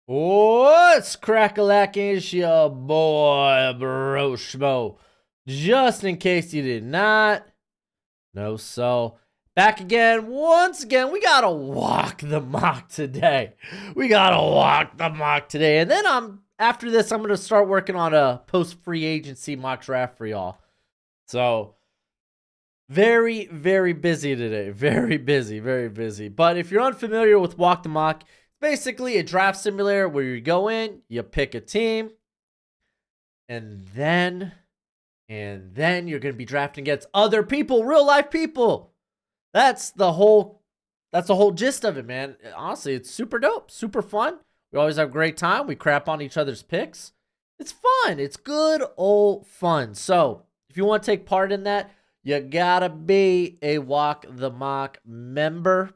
What's crack-a-lacking? It's your boy, Broshmo. Just in case you did not know so. Back again, once again, we gotta walk the mock today. We gotta walk the mock today. And then after this, I'm gonna start working on a post-free agency mock draft for y'all. So, very, very busy today. Very busy, very busy. But if you're unfamiliar with Walk the Mock, it's basically a draft simulator where you go in, you pick a team, and then you're going to be drafting against other people, real life people. That's the whole gist of it, man. Honestly, it's super dope, super fun. We always have a great time. We crap on each other's picks. It's fun. It's good old fun. So, if you want to take part in that, you gotta be a Walk the Mock member.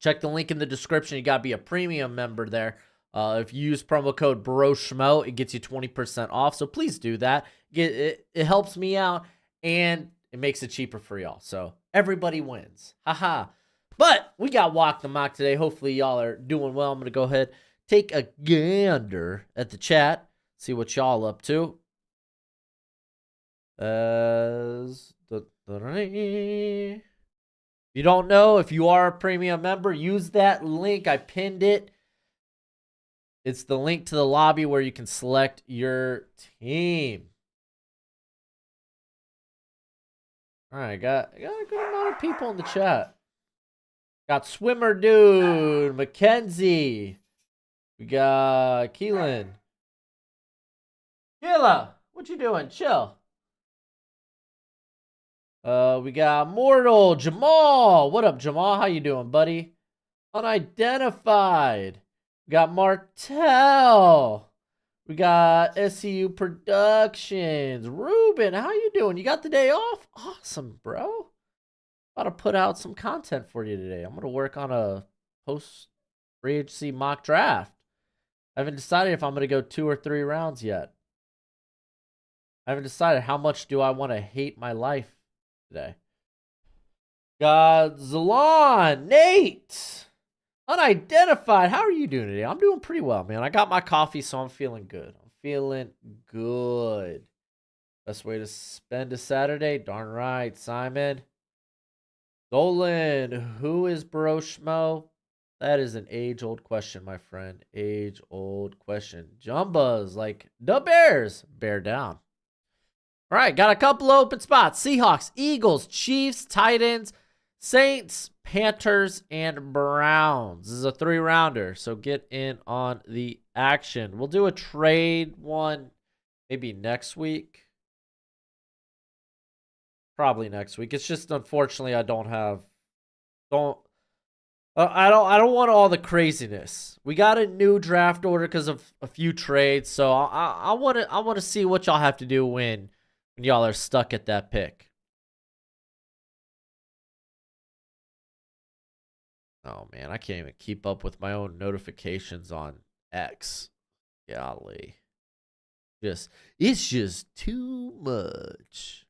Check the link in the description. You gotta be a premium member there. If you use promo code Broshmo, it gets you 20% off. So please do that. It helps me out and it makes it cheaper for y'all. So everybody wins. Haha. But we got Walk the Mock today. Hopefully y'all are doing well. I'm gonna go ahead, take a gander at the chat, see what y'all up to. If you don't know, if you are a premium member, use that link. I pinned it. It's the link to the lobby where you can select your team. All right, got a good amount of people in the chat. Got Swimmer Dude, Mackenzie. We got Keelan. Keela, what you doing? Chill. We got Mortal, Jamal. What up, Jamal? How you doing, buddy? Unidentified. We got Martel. We got SCU Productions. Ruben, how you doing? You got the day off? Awesome, bro. About to put out some content for you today. I'm going to work on a post-free agency mock draft. I haven't decided if I'm going to go 2 or 3 rounds yet. I haven't decided how much do I want to hate my life today. Godzalon, Nate, Unidentified. How are you doing today? I'm doing pretty well, man. I got my coffee, so I'm feeling good. I'm feeling good. Best way to spend a Saturday? Darn right, Simon. Dolan, who is Broshmo? That is an age-old question, my friend. Age-old question. Jumbas, like the Bears. Bear down. All right, got a couple open spots. Seahawks, Eagles, Chiefs, Titans, Saints, Panthers, and Browns. This is a 3-rounder, so get in on the action. We'll do a trade one maybe next week. Probably next week. It's just unfortunately I don't want all the craziness. We got a new draft order because of a few trades, so I want to see what y'all have to do when y'all are stuck at that pick. Oh man, I can't even keep up with my own notifications on X. Golly. It's just too much.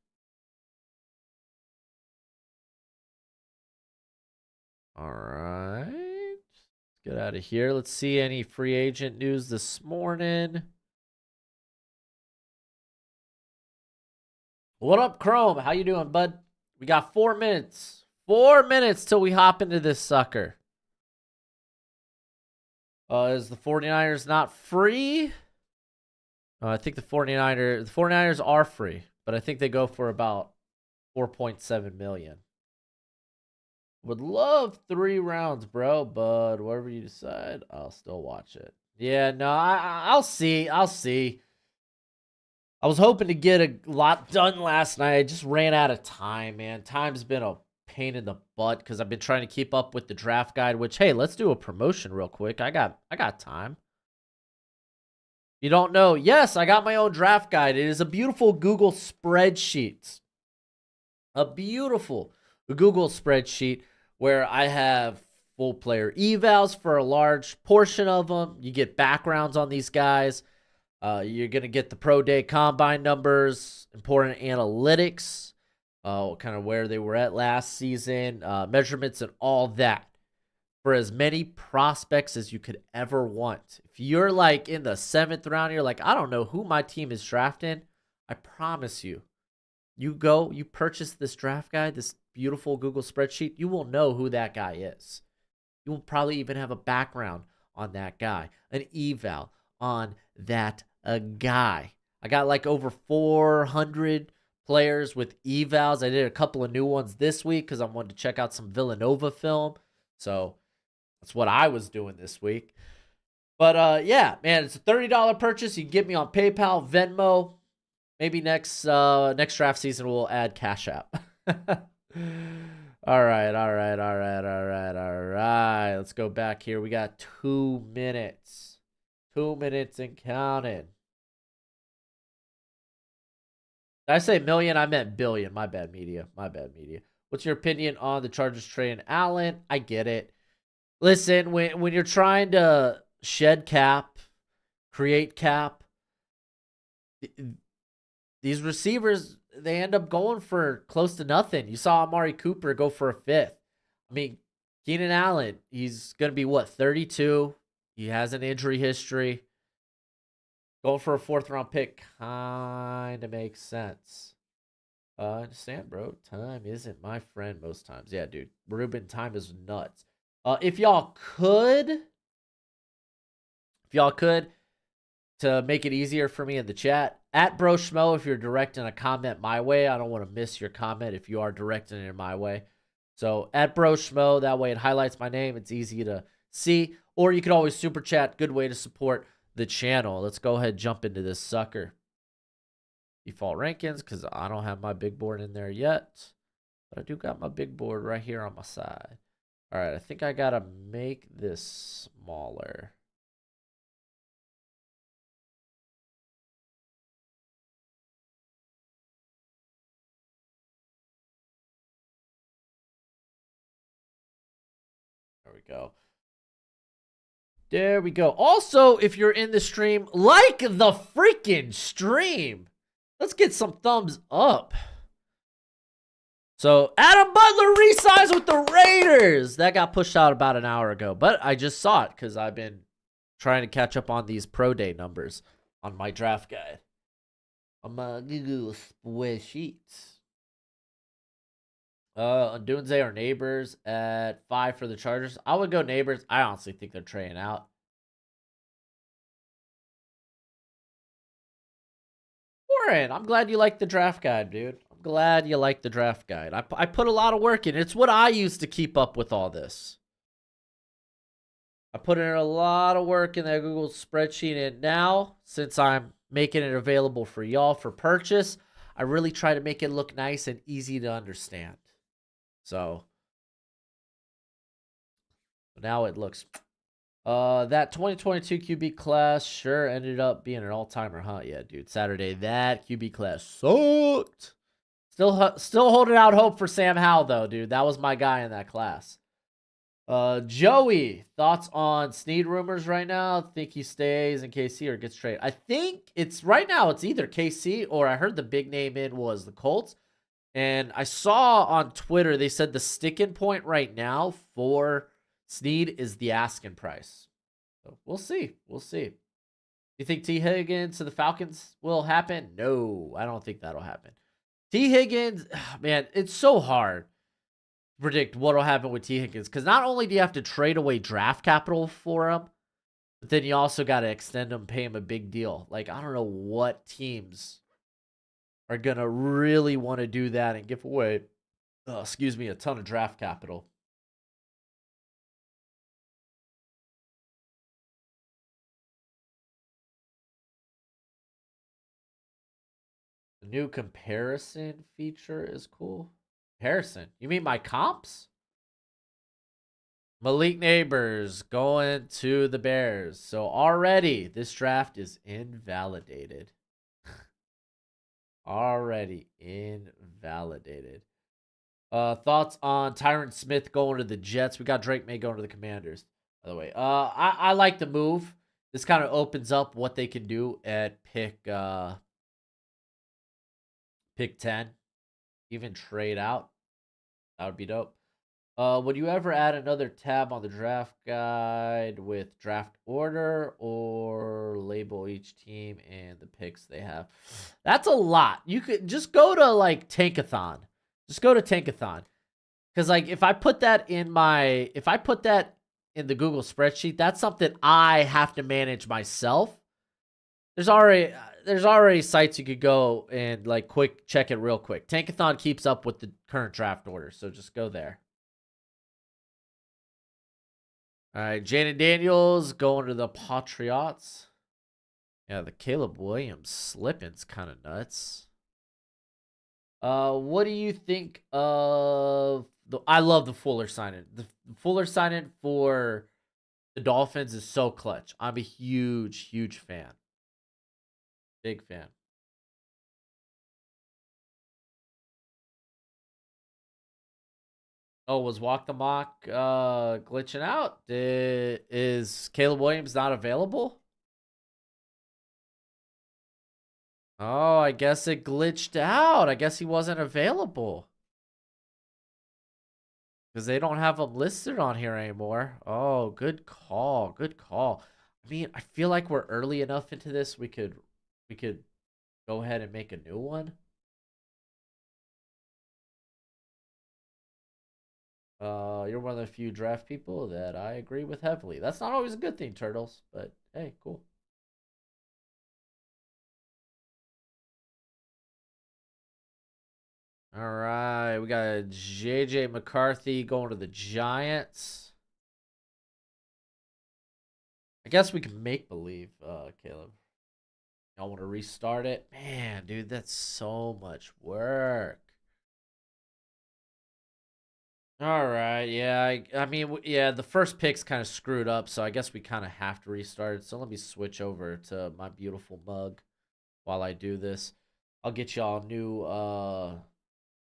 All right. Let's get out of here. Let's see any free agent news this morning. What up, Chrome? How you doing, bud? We got 4 minutes. 4 minutes till we hop into this sucker. Is the 49ers not free? I think the 49ers are free, but I think they go for about 4.7 million. Would love 3 rounds, bro, but whatever you decide, I'll still watch it. Yeah, no, I'll see. I was hoping to get a lot done last night. I just ran out of time, man. Time's been a pain in the butt because I've been trying to keep up with the draft guide, which, hey, let's do a promotion real quick. I got time. You don't know? Yes, I got my own draft guide. It is a beautiful Google spreadsheet. A beautiful Google spreadsheet where I have full player evals for a large portion of them. You get backgrounds on these guys. You're going to get the pro day combine numbers, important analytics, kind of where they were at last season, measurements and all that. for as many prospects as you could ever want. If you're like in the 7th round, you're like, I don't know who my team is drafting. I promise you, you go, you purchase this draft guide, this beautiful Google spreadsheet, you will know who that guy is. You will probably even have a background on that guy, an eval on that guy. I got like over 400 players with evals. I did a couple of new ones this week because I wanted to check out some Villanova film. So that's what I was doing this week. But yeah, man, it's a $30 purchase. You can get me on PayPal, Venmo. Maybe next draft season we'll add Cash App. All right. Let's go back here. We got 2 minutes. 2 minutes and counting. Did I say million? I meant billion. My bad, media. What's your opinion on the Chargers trading Allen? I get it. Listen, when you're trying to shed cap, create cap, these receivers, they end up going for close to nothing. You saw Amari Cooper go for a 5th. I mean, Keenan Allen, he's going to be, 32? He has an injury history. Going for a 4th-round pick kind of makes sense. I understand, bro. Time isn't my friend most times. Yeah, dude. Ruben, time is nuts. If y'all could, to make it easier for me in the chat, at Broshmo, if you're directing a comment my way, I don't want to miss your comment if you are directing it my way. So at Broshmo, that way it highlights my name. It's easy to see. Or you could always super chat. Good way to support the channel. Let's go ahead and jump into this sucker. Default rankings, because I don't have my big board in there yet. But I do got my big board right here on my side. All right, I think I got to make this smaller. There we go. There we go. Also, if you're in the stream, like the freaking stream. Let's get some thumbs up. So, Adam Butler re-signs with the Raiders. That got pushed out about an hour ago, but I just saw it because I've been trying to catch up on these pro day numbers on my draft guide. On my Google spreadsheets. Dunze are neighbors at 5 for the Chargers. I would go neighbors. I honestly think they're trading out. Warren, I'm glad you like the draft guide, dude. I'm glad you like the draft guide. I put a lot of work in. It's what I use to keep up with all this. I put in a lot of work in that Google spreadsheet, and now, since I'm making it available for y'all for purchase, I really try to make it look nice and easy to understand. So now it looks that 2022 QB class sure ended up being an all-timer, huh? Yeah, dude. Saturday, that QB class sucked. Still holding out hope for Sam Howell, though, dude. That was my guy in that class. Joey, thoughts on Snead rumors right now? Think he stays in KC or gets traded? I think it's right now. It's either KC or I heard the big name in was the Colts. And I saw on Twitter, they said the sticking point right now for Snead is the asking price. So we'll see. You think T. Higgins to the Falcons will happen? No, I don't think that'll happen. T. Higgins, man, it's so hard to predict what will happen with T. Higgins because not only do you have to trade away draft capital for him, but then you also got to extend him, pay him a big deal. Like, I don't know what teams are going to really want to do that and give away, a ton of draft capital. The new comparison feature is cool. Comparison? You mean my comps? Malik Neighbors going to the Bears. So already this draft is invalidated. Already invalidated. Thoughts on Tyron Smith going to the Jets? We got Drake May going to the Commanders, by the way. I like the move. This kind of opens up what they can do at pick 10. Even trade out. That would be dope. Would you ever add another tab on the draft guide with draft order or label each team and the picks they have? That's a lot. You could just go to like Tankathon. Just go to Tankathon. Cause like if I put that in the Google spreadsheet, that's something I have to manage myself. There's already sites you could go and like quick check it real quick. Tankathon keeps up with the current draft order, so just go there. All right, Jaden Daniels going to the Patriots. Yeah, the Caleb Williams slipping's kind of nuts. What do you think of the? I love the Fuller signing. The Fuller signing for the Dolphins is so clutch. I'm a huge, huge fan. Big fan. Oh, was Walk the Mock glitching out? Is Caleb Williams not available? Oh, I guess it glitched out. I guess he wasn't available. Because they don't have him listed on here anymore. Oh, good call. Good call. I mean, I feel like we're early enough into this. We could go ahead and make a new one. You're one of the few draft people that I agree with heavily. That's not always a good thing, Turtles, but hey, cool. All right, we got JJ McCarthy going to the Giants. I guess we can make believe, Caleb. Y'all want to restart it? Man, dude, that's so much work. All right, yeah, I mean, yeah, the first pick's kind of screwed up, so I guess we kind of have to restart it. So let me switch over to my beautiful mug while I do this. I'll get y'all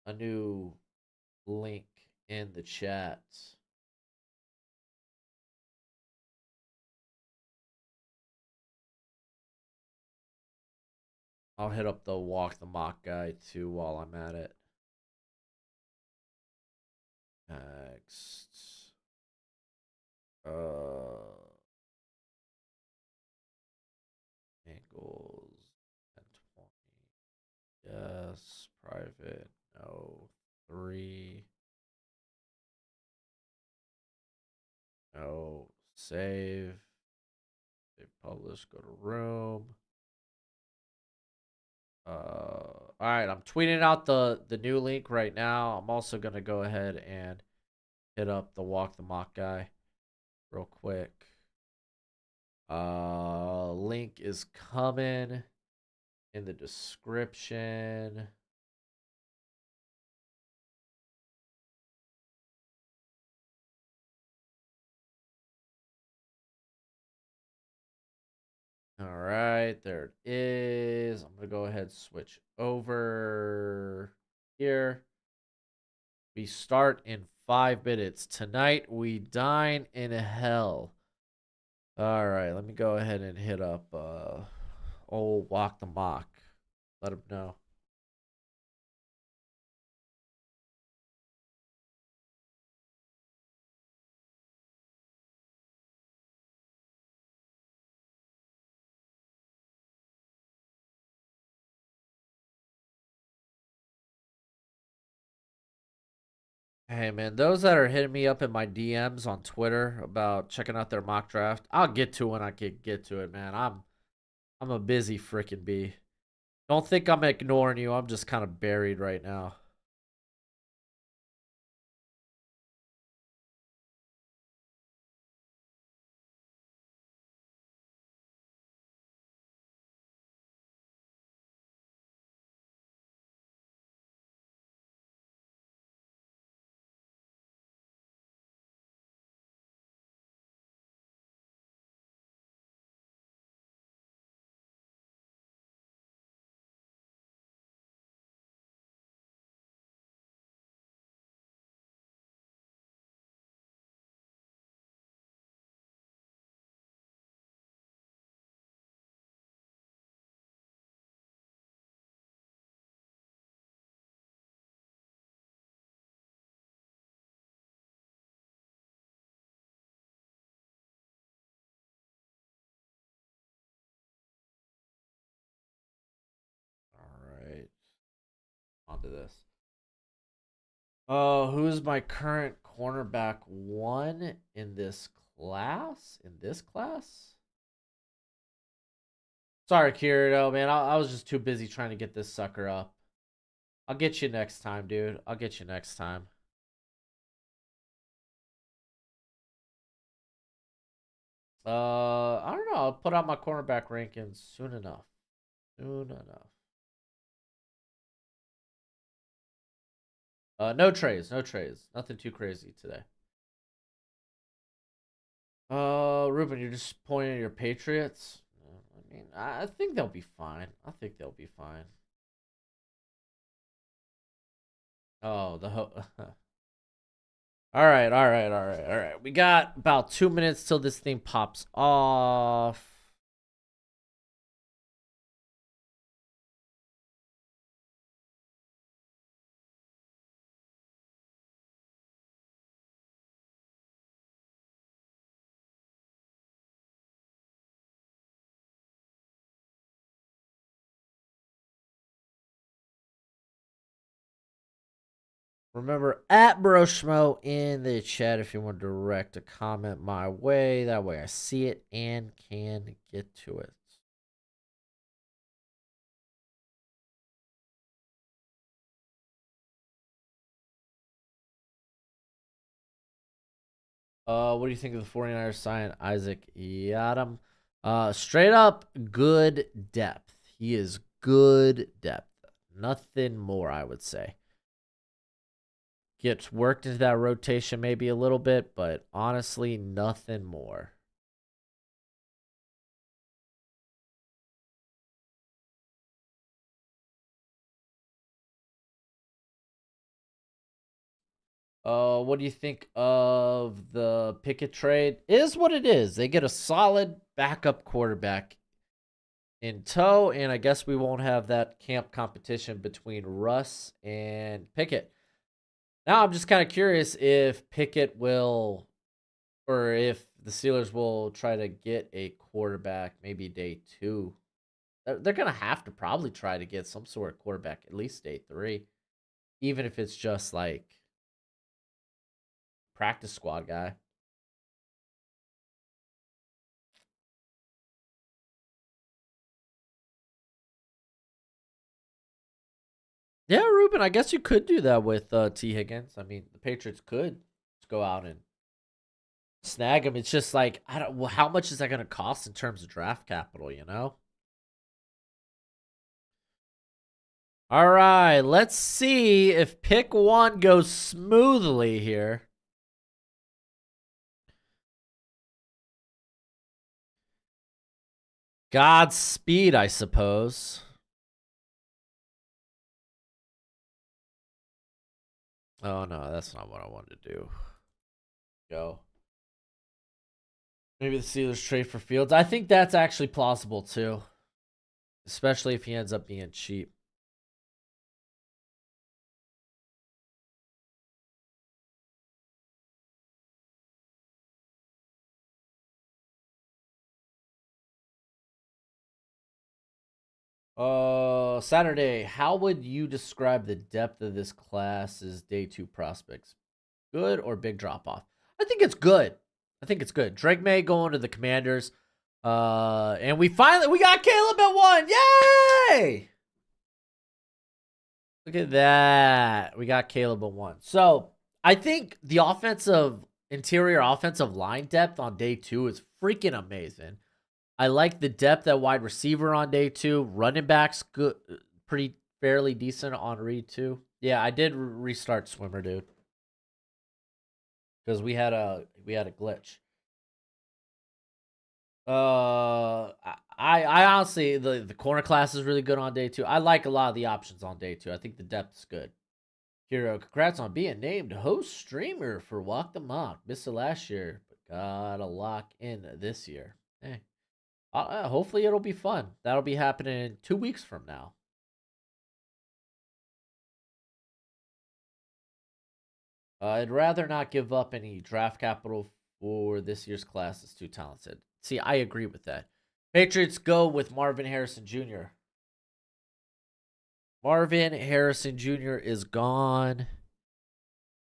a new link in the chat. I'll hit up the walk the mock guy too while I'm at it. Next. Angles and 20. Yes. Private. No. 3. No. Save. Save publish. Go to room. All right. I'm tweeting out the new link right now. I'm also gonna go ahead and hit up the walk the mock guy real quick. Link is coming in the description. All right, there it is. I'm gonna go ahead and switch over here. We start in 5 minutes. Tonight we dine in hell. All right, let me go ahead and hit up old Walk the Mock. Let him know. Hey man, those that are hitting me up in my DMs on Twitter about checking out their mock draft, I'll get to when I can get to it, man. I'm a busy freaking bee. Don't think I'm ignoring you. I'm just kind of buried right now. this. Who's my current cornerback one in this class? In this class? Sorry, Kirito, man. I was just too busy trying to get this sucker up. I'll get you next time, dude. I'll get you next time. I don't know. I'll put out my cornerback rankings soon enough. Soon enough. No trays, no trays. Nothing too crazy today. Ruben, you're just pointing at your Patriots. I mean, I think they'll be fine. I think they'll be fine. Oh, the all right, all right, all right, all right. We got about 2 minutes till this thing pops off. Remember, at Broshmo in the chat if you want to direct a comment my way. That way I see it and can get to it. What do you think of the 49ers sign Isaac Yadam? Straight up good depth. He is good depth. Nothing more, I would say. Gets worked into that rotation maybe a little bit, but honestly, nothing more. What do you think of the Pickett trade? It is what it is. They get a solid backup quarterback in tow, and I guess we won't have that camp competition between Russ and Pickett. Now I'm just kind of curious if Pickett will, or if the Steelers will try to get a quarterback maybe day 2. They're going to have to probably try to get some sort of quarterback at least day 3, even if it's just like practice squad guy. Yeah, Ruben, I guess you could do that with T. Higgins. I mean, the Patriots could just go out and snag him. It's just like, I don't. Well, how much is that going to cost in terms of draft capital? You know. All right, let's see if pick 1 goes smoothly here. Godspeed, I suppose. Oh no, that's not what I wanted to do. Go. Maybe the Steelers trade for Fields. I think that's actually plausible too, especially if he ends up being cheap. Saturday. How would you describe the depth of this class's day 2 prospects? Good or big drop off? I think it's good. I think it's good. Drake May going to the Commanders. And we got Caleb at 1. Yay! Look at that. We got Caleb at 1. So I think the interior offensive line depth on day 2 is freaking amazing. I like the depth at wide receiver on day 2. Running backs good, pretty fairly decent on read too. Yeah, I did restart Swimmer, dude, because we had a glitch. I honestly the corner class is really good on day 2. I like a lot of the options on day 2. I think the depth is good. Hero, congrats on being named host streamer for Walk the Mock. Missed it last year, but got a lock in this year. Hey. Hopefully it'll be fun. That'll be happening in 2 weeks from now. I'd rather not give up any draft capital for this year's class. It's too talented. See, I agree with that. Patriots go with Marvin Harrison Jr. Marvin Harrison Jr. is gone.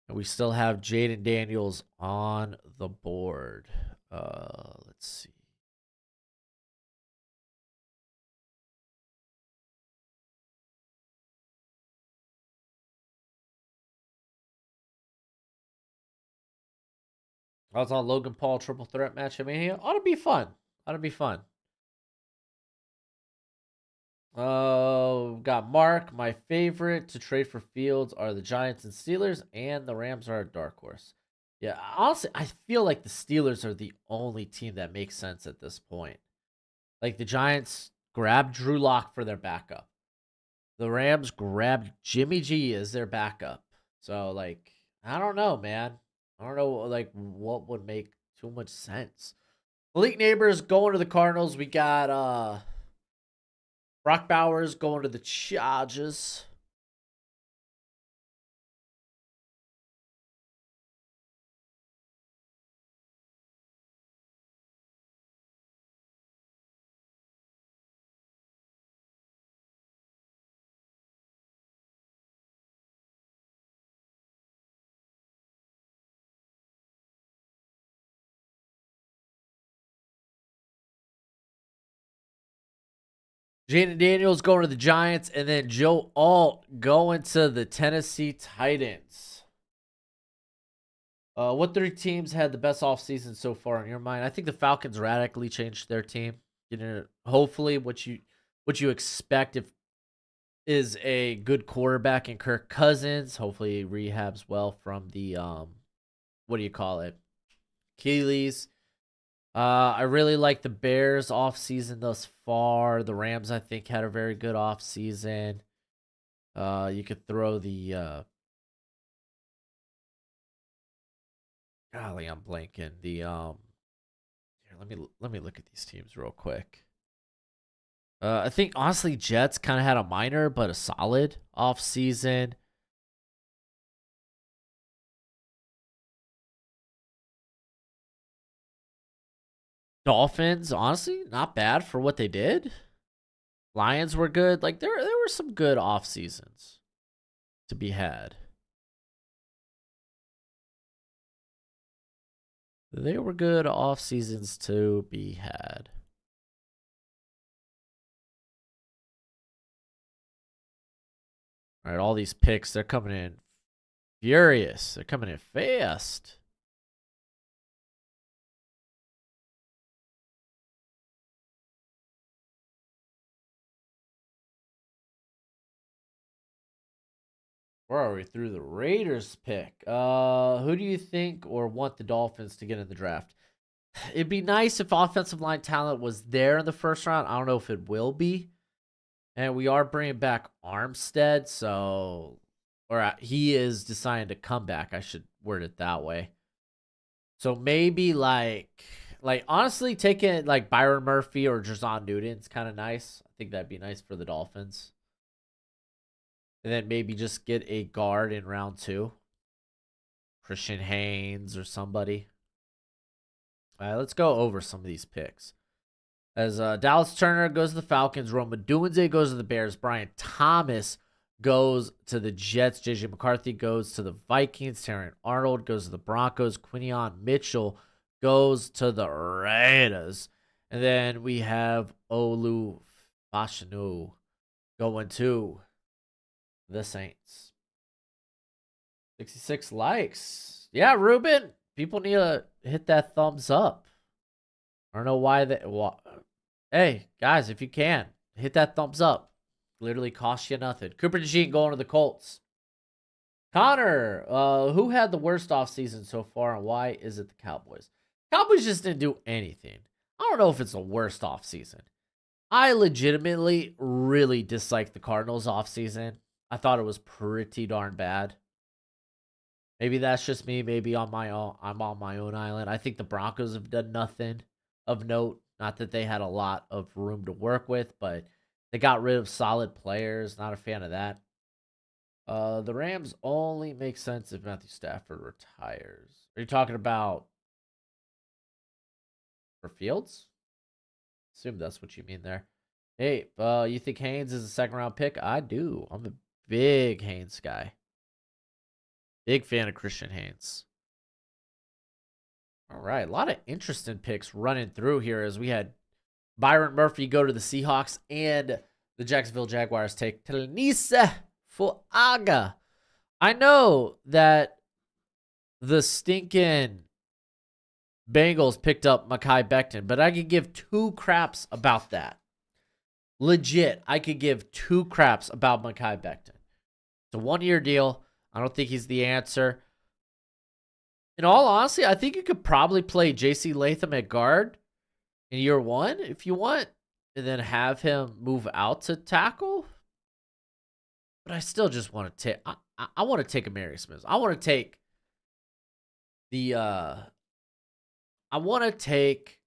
And we still have Jaden Daniels on the board. Let's see. I was on Logan Paul triple threat match. I mean, it ought to be fun. Ought to be fun. Got Mark. My favorite to trade for Fields are the Giants and Steelers, and the Rams are a dark horse. Yeah, honestly, I feel like the Steelers are the only team that makes sense at this point. Like the Giants grabbed Drew Lock for their backup. The Rams grabbed Jimmy G as their backup. So like, I don't know, man. I don't know like what would make too much sense. Malik Neighbors going to the Cardinals. We got Brock Bowers going to the Chargers. Jaden Daniels going to the Giants, and then Joe Alt going to the Tennessee Titans. What three teams had the best offseason so far in your mind? I think the Falcons radically changed their team. You know, hopefully what you expect if is a good quarterback in Kirk Cousins. Hopefully he rehabs well from the what do you call it? Achilles. I really like the Bears off season thus far. The Rams, I think, had a very good off season. You could throw the golly, I'm blanking. The here, let me look at these teams real quick. I think honestly, Jets kind of had a minor but a solid off season. Dolphins, honestly, not bad for what they did. Lions were good. Like there were some good off seasons to be had. They were good off seasons to be had. All right, all these picks, they're coming in furious. They're coming in fast. Where are we through the Raiders pick? Who do you think or want the Dolphins to get in the draft? It'd be nice if offensive line talent was there in the first round. I don't know if it will be. And we are bringing back Armstead, so he is deciding to come back. I should word it that way. So maybe like honestly taking like Byron Murphy or Jason Newton's kind of nice. I think that'd be nice for the Dolphins. And then maybe just get a guard in round 2. Christian Haynes or somebody. All right, let's go over some of these picks. As Dallas Turner goes to the Falcons, Roma Dunze goes to the Bears, Brian Thomas goes to the Jets, JJ McCarthy goes to the Vikings, Terran Arnold goes to the Broncos, Quinion Mitchell goes to the Raiders, and then we have Olu Fashanu going to the Saints. 66 likes. Yeah, Ruben, people need to hit that thumbs up. I don't know why they. Hey, guys, if you can, hit that thumbs up. Literally costs you nothing. Cooper DeJean going to the Colts. Connor, who had the worst offseason so far and why is it the Cowboys? Cowboys just didn't do anything. I don't know if it's the worst offseason. I legitimately really dislike the Cardinals offseason. I thought it was pretty darn bad. Maybe that's just me. Maybe on my own, I'm on my own island. I think the Broncos have done nothing of note. Not that they had a lot of room to work with, but they got rid of solid players. Not a fan of that. The Rams only make sense if Matthew Stafford retires. Are you talking about for Fields? Assume that's what you mean there. Hey, you think Haynes is a second round pick? I do. I'm a big Haynes guy. Big fan of Christian Haynes. All right, a lot of interesting picks running through here as we had Byron Murphy go to the Seahawks and the Jacksonville Jaguars take Talisa Fuaga. I know that the stinking Bengals picked up Mekhi Becton, but I could give two craps about that. Legit, I could give two craps about Mekhi Becton. It's a one-year deal. I don't think he's the answer. In all honesty, I think you could probably play J.C. Latham at guard in year one if you want, and then have him move out to tackle. But I still just want to take. I want to take Amarius Smith. I want to take the. I want to take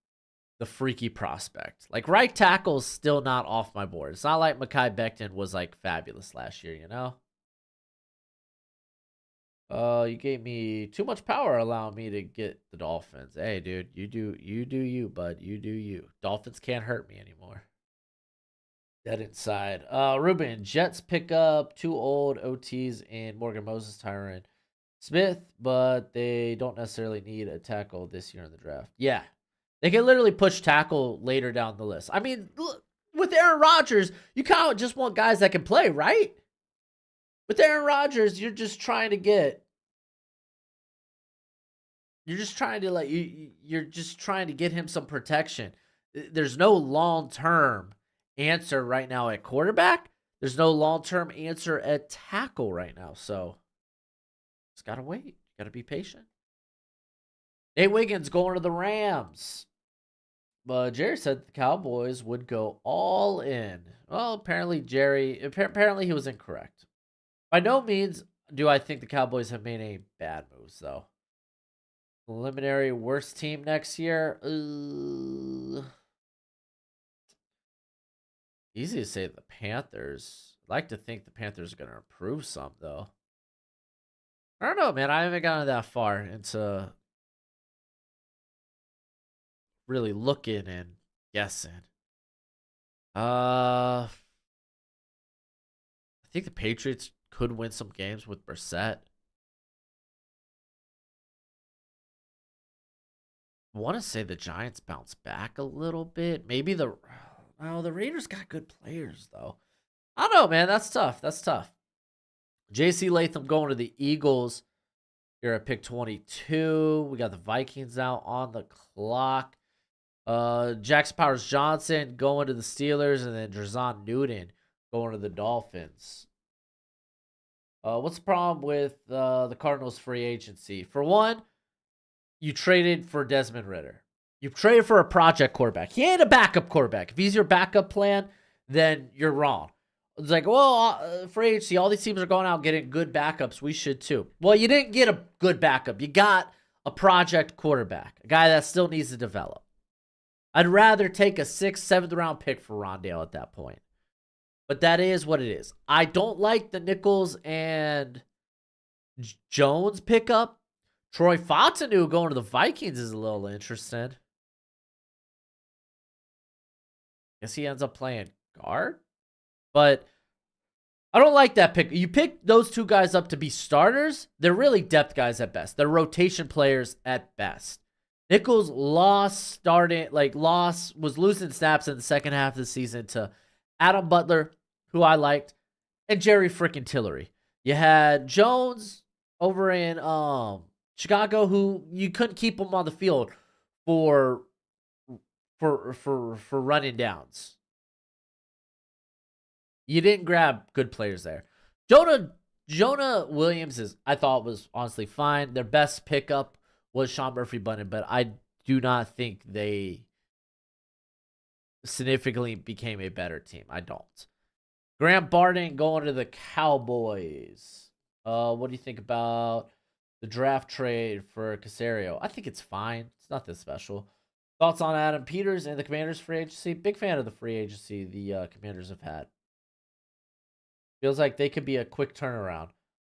the freaky prospect. Like right tackle is still not off my board. It's not like Mekhi Becton was like fabulous last year, you know. You gave me too much power, allowing me to get the Dolphins. Hey, dude, you do you, bud. You do you. Dolphins can't hurt me anymore. Dead inside. Ruben, Jets pick up two old OTs in Morgan Moses, Tyron Smith, but they don't necessarily need a tackle this year in the draft. Yeah, they can literally push tackle later down the list. I mean, look, with Aaron Rodgers, you kind of just want guys that can play, right? With Aaron Rodgers, you're just trying to get. You're just trying to you're just trying to get him some protection. There's no long-term answer right now at quarterback. There's no long-term answer at tackle right now. So just gotta wait. Gotta be patient. Nate Wiggins going to the Rams. But Jerry said the Cowboys would go all in. Well, apparently he was incorrect. By no means do I think the Cowboys have made any bad moves, though. Preliminary worst team next year. Easy to say the Panthers. I'd like to think the Panthers are going to improve some, though. I don't know, man. I haven't gotten that far into really looking and guessing. I think the Patriots could win some games with Brissett. I want to say the Giants bounce back a little bit. Maybe the Raiders got good players, though. I don't know, man. That's tough. That's tough. J.C. Latham going to the Eagles here at pick 22. We got the Vikings now on the clock. Jackson Powers Johnson going to the Steelers, and then Drazon Newton going to the Dolphins. What's the problem with the Cardinals free agency? For one, you traded for Desmond Ridder. You traded for a project quarterback. He ain't a backup quarterback. If he's your backup plan, then you're wrong. It's like, well, free agency, all these teams are going out getting good backups. We should too. Well, you didn't get a good backup. You got a project quarterback, a guy that still needs to develop. I'd rather take a 6th, 7th round pick for Rondale at that point. But that is what it is. I don't like the Nichols and Jones pickup. Troy Fontenot going to the Vikings is a little interesting. Guess he ends up playing guard. But I don't like that pick. You pick those two guys up to be starters. They're really depth guys at best. They're rotation players at best. Nichols was losing snaps in the second half of the season to Adam Butler, who I liked, and Jerry freaking Tillery. You had Jones over in Chicago, who you couldn't keep him on the field for running downs. You didn't grab good players there. Jonah Williams I thought was honestly fine. Their best pickup was Sean Murphy-Bunting, but I do not think they significantly became a better team. I don't. Grant Barden going to the Cowboys. What do you think about the draft trade for Caserio? I think it's fine. It's nothing special. Thoughts on Adam Peters and the Commanders free agency? Big fan of the free agency the Commanders have had. Feels like they could be a quick turnaround.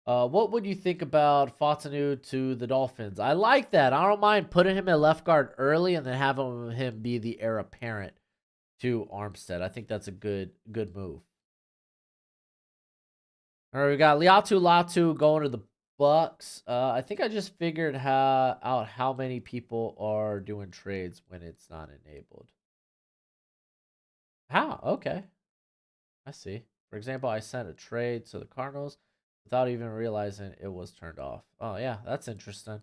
What would you think about Fontenot to the Dolphins? I like that. I don't mind putting him at left guard early and then having him be the heir apparent to Armstead. I think that's a good move. All right, we got Latu going to the Bucks. I think I just figured out how many people are doing trades when it's not enabled. How? Okay, I see. For example, I sent a trade to the Cardinals without even realizing it was turned off. Oh yeah, that's interesting.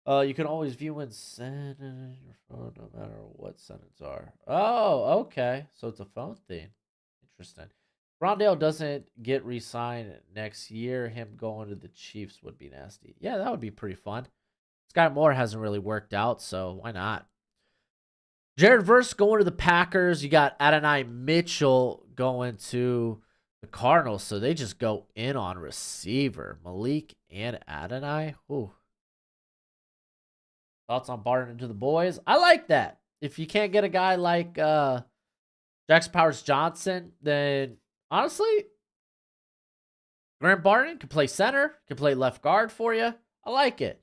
You can always view and send your phone no matter what settings are. Oh, okay. So it's a phone thing. Interesting. Rondale doesn't get re-signed next year. Him going to the Chiefs would be nasty. Yeah, that would be pretty fun. Sky Moore hasn't really worked out, so why not? Jared Verse going to the Packers. You got Adonai Mitchell going to the Cardinals, so they just go in on receiver. Malik and Adonai. Ooh. Thoughts on Barton to the boys? I like that. If you can't get a guy like Jackson Powers Johnson, then honestly, Grant Barton can play center, can play left guard for you. I like it.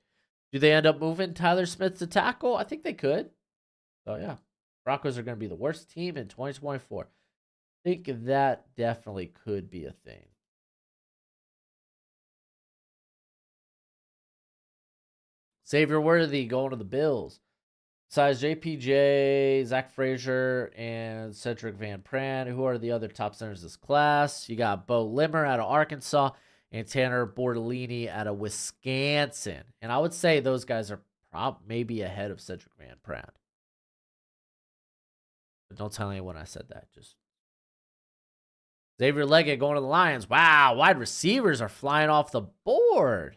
Do they end up moving Tyler Smith to tackle? I think they could. So yeah, Broncos are going to be the worst team in 2024. I think that definitely could be a thing. Xavier Worthy going to the Bills. Besides JPJ, Zach Frazier, and Cedric Van Pran, who are the other top centers this class? You got Bo Limmer out of Arkansas and Tanner Bortolini out of Wisconsin. And I would say those guys are maybe ahead of Cedric Van Pran. But don't tell anyone I said that. Just Xavier Leggett going to the Lions. Wow, wide receivers are flying off the board.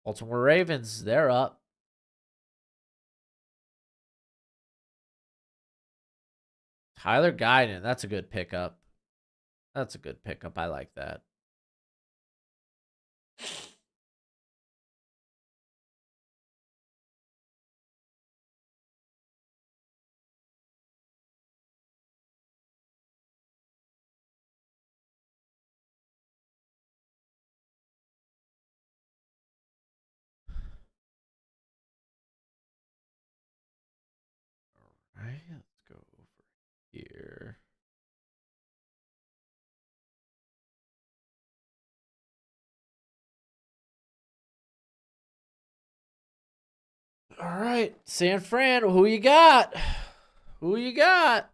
Baltimore Ravens, they're up. Tyler Guyton, that's a good pickup. That's a good pickup. I like that. All right, let's go over here. All right, San Fran, who you got? Who you got?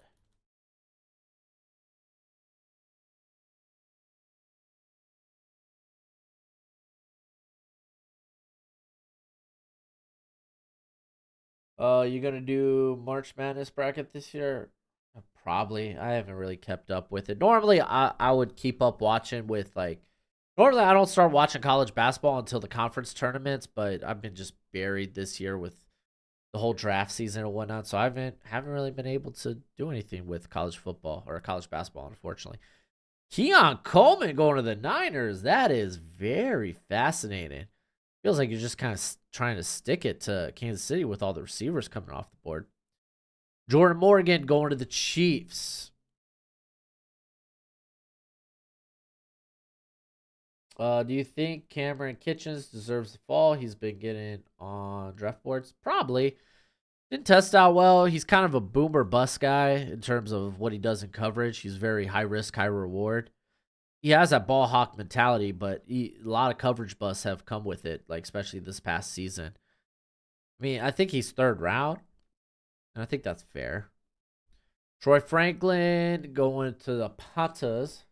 You gonna do March Madness bracket this year? Probably. I haven't really kept up with it. Normally, I would keep up watching with like. Normally, I don't start watching college basketball until the conference tournaments, but I've been just buried this year with the whole draft season and whatnot, so I haven't really been able to do anything with college football or college basketball, unfortunately. Keon Coleman going to the Niners. That is very fascinating. Feels like you're just kind of trying to stick it to Kansas City with all the receivers coming off the board. Jordan Morgan going to the Chiefs. Do you think Cameron Kitchens deserves the fall? He's been getting on draft boards. Probably. Didn't test out well. He's kind of a boomer bust guy in terms of what he does in coverage. He's very high risk, high reward. He has that ball hawk mentality, but a lot of coverage busts have come with it, like especially this past season. I mean, I think he's third round, and I think that's fair. Troy Franklin going to the Panthers.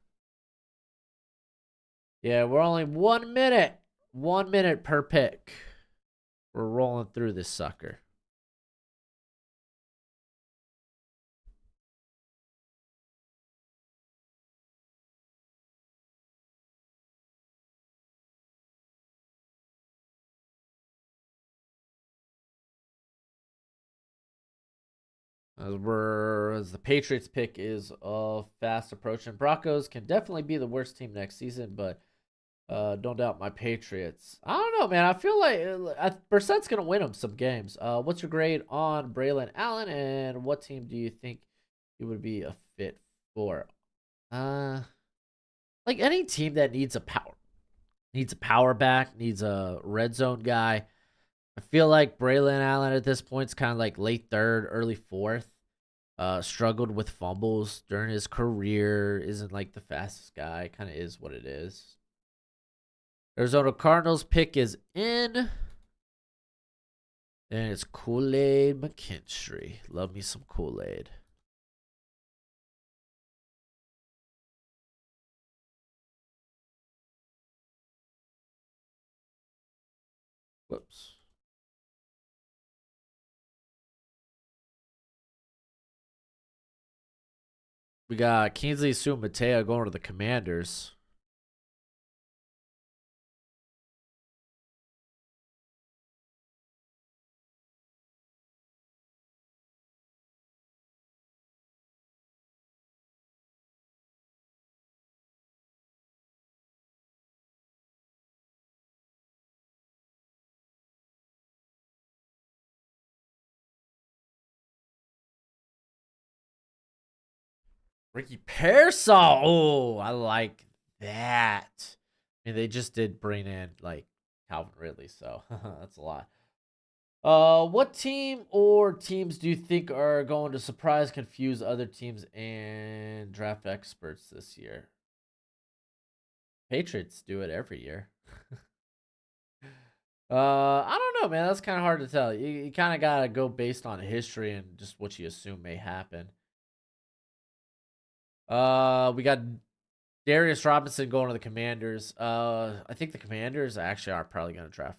Yeah, we're only 1 minute. 1 minute per pick. We're rolling through this sucker. As the Patriots pick is fast approaching. Broncos can definitely be the worst team next season, but don't doubt my Patriots. I don't know, man. I feel like Brissett's gonna win them some games. What's your grade on Braylon Allen, and what team do you think he would be a fit for? Like any team that needs a power back, needs a red zone guy. I feel like Braylon Allen at this point is kind of like late third, early fourth. Struggled with fumbles during his career. Isn't like the fastest guy. Kind of is what it is. Arizona Cardinals pick is in. And it's Kool-Aid McKinstry. Love me some Kool-Aid. Whoops. We got Kingsley Sumatea going to the Commanders. Ricky Pearsall. Oh, I like that. I mean, they just did bring in like Calvin Ridley, so that's a lot. What team or teams do you think are going to surprise, confuse other teams and draft experts this year? Patriots do it every year. I don't know, man. That's kind of hard to tell. You kind of gotta go based on history and just what you assume may happen. We got Darius Robinson going to the Commanders. I think the Commanders actually are probably going to draft.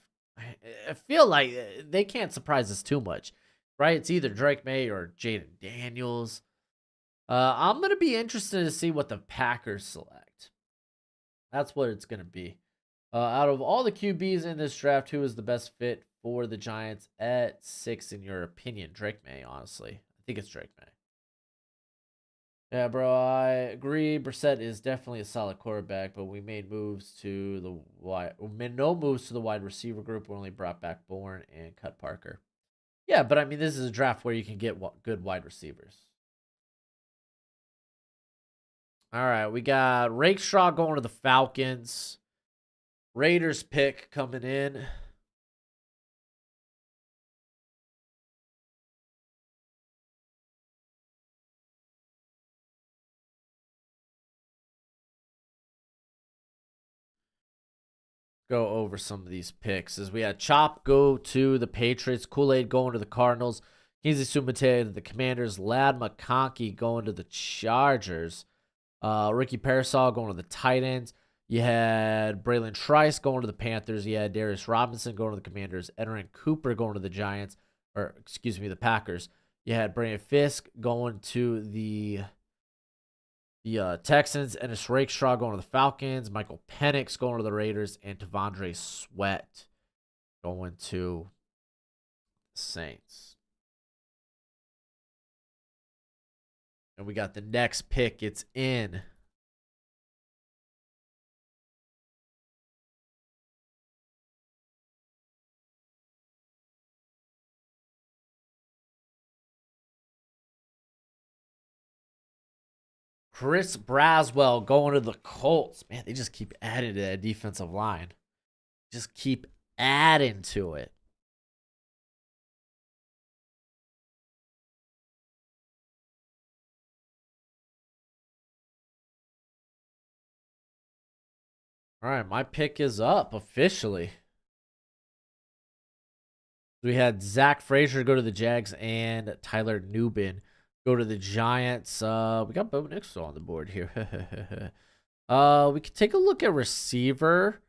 I feel like they can't surprise us too much, right? It's either Drake May or Jaden Daniels. I'm going to be interested to see what the Packers select. That's what it's going to be. Out of all the QBs in this draft, who is the best fit for the Giants at 6 in your opinion? Drake May, honestly. I think it's Drake May. Yeah, bro, I agree. Brissett is definitely a solid quarterback, but we made moves to the we made no moves to the wide receiver group. We only brought back Bourne and cut Parker. Yeah, but I mean, this is a draft where you can get good wide receivers. All right, we got Rakestraw going to the Falcons. Raiders pick coming in. Go over some of these picks as we had Chop go to the Patriots, Kool-Aid going to the Cardinals, Kingsley Sumate to the Commanders, Lad McConkey going to the Chargers, Ricky Parasol going to the Titans. You had Braylon Trice going to the Panthers. You had Darius Robinson going to the Commanders, Edrin Cooper going to the Giants, or excuse me, the Packers. You had Brandon Fisk going to the Texans, Ennis Rakestraw going to the Falcons, Michael Penix going to the Raiders, and Tavondre Sweat going to the Saints. And we got the next pick. It's in. Chris Braswell going to the Colts. Man, they just keep adding to that defensive line. Just keep adding to it. All right, my pick is up officially. We had Zach Frazier go to the Jags and Tyler Nubin go to the Giants. We got Bo Nix on the board here. We could take a look at receiver.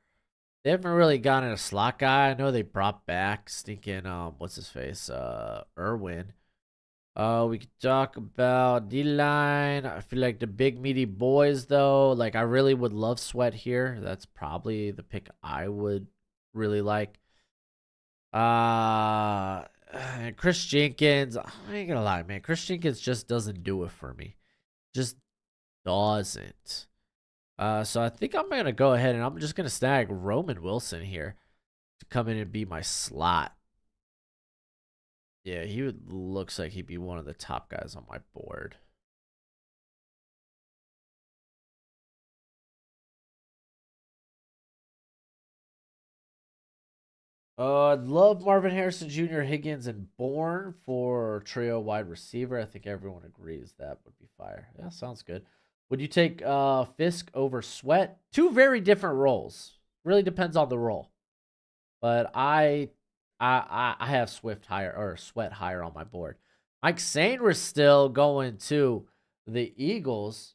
They haven't really gotten a slot guy. I know they brought back stinking what's his face? Irwin. We could talk about D-line. I feel like the big meaty boys though. Like I really would love Sweat here. That's probably the pick I would really like. Uh Chris Jenkins. I ain't gonna lie, man. Chris Jenkins just doesn't do it for me. Just doesn't. So I think I'm gonna go ahead and I'm just gonna snag Roman Wilson here to come in and be my slot. Yeah, looks like he'd be one of the top guys on my board. I'd love Marvin Harrison Jr., Higgins, and Bourne for trio wide receiver. I think everyone agrees that would be fire. Yeah, sounds good. Would you take Fisk over Sweat? Two very different roles. Really depends on the role. But I have Swift higher or Sweat higher on my board. Mike Sainris's still going to the Eagles.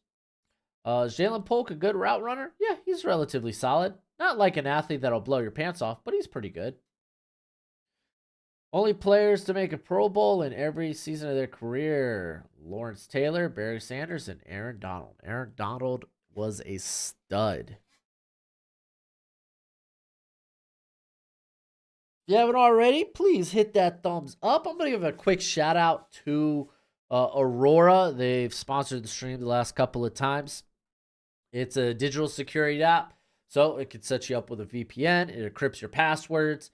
Is Jalen Polk a good route runner? Yeah, he's relatively solid. Not like an athlete that'll blow your pants off, but he's pretty good. Only players to make a Pro Bowl in every season of their career: Lawrence Taylor, Barry Sanders, and Aaron Donald. Aaron Donald was a stud. If you haven't already, please hit that thumbs up. I'm going to give a quick shout out to Aurora. They've sponsored the stream the last couple of times. It's a digital security app, so it can set you up with a VPN. It encrypts your passwords.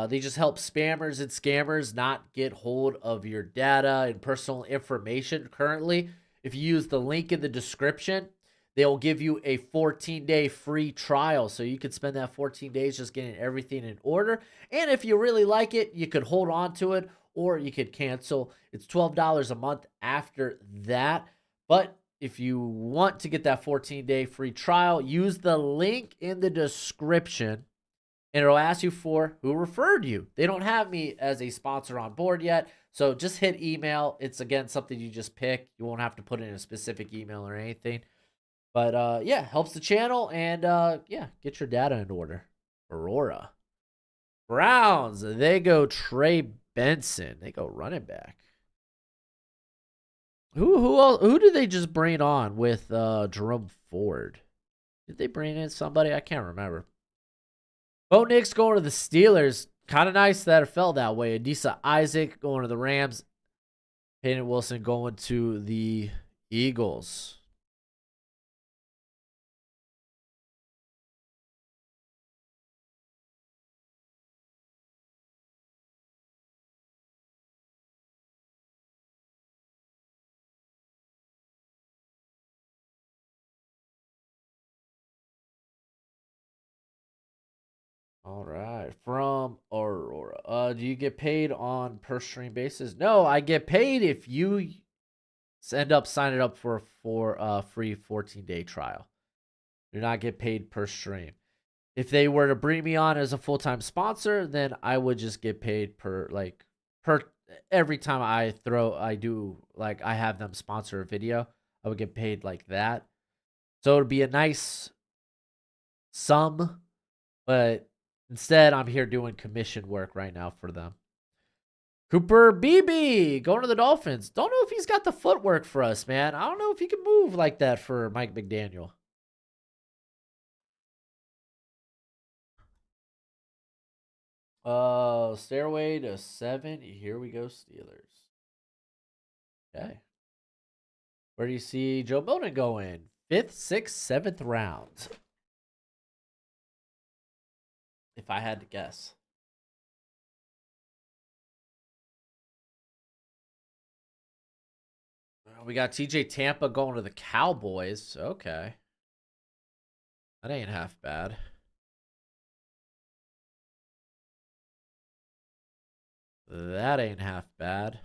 They just help spammers and scammers not get hold of your data and personal information. Currently, if you use the link in the description, they'll give you a 14-day free trial. So you could spend that 14 days just getting everything in order. And if you really like it, you could hold on to it or you could cancel. It's $12 a month after that. But if you want to get that 14-day free trial, use the link in the description and it'll ask you for who referred you. They don't have me as a sponsor on board yet, so just hit email. It's, again, something you just pick. You won't have to put in a specific email or anything. But, yeah, helps the channel, and, yeah, get your data in order. Aurora. Browns, they go Trey Benson. They go running back. Who did they just bring on with Jerome Ford? Did they bring in somebody? I can't remember. Bo Nix going to the Steelers. Kind of nice that it fell that way. Adisa Isaac going to the Rams. Peyton Wilson going to the Eagles. All right. From Aurora. Do you get paid on per stream basis? No, I get paid if you end up signing up for a free 14-day trial. Do not get paid per stream. If they were to bring me on as a full-time sponsor, then I would just get paid per every time I have them sponsor a video, I would get paid like that. So it would be a nice sum, but instead I'm here doing commission work right now for them. Cooper Beebe going to the Dolphins. Don't know if he's got the footwork for us, man. I don't know if he can move like that for Mike McDaniel. Stairway to 7. Here we go, Steelers. Okay. Where do you see Joe Milton going? 5th, 6th, 7th round. If I had to guess. We got TJ Tampa going to the Cowboys. Okay. That ain't half bad. That ain't half bad.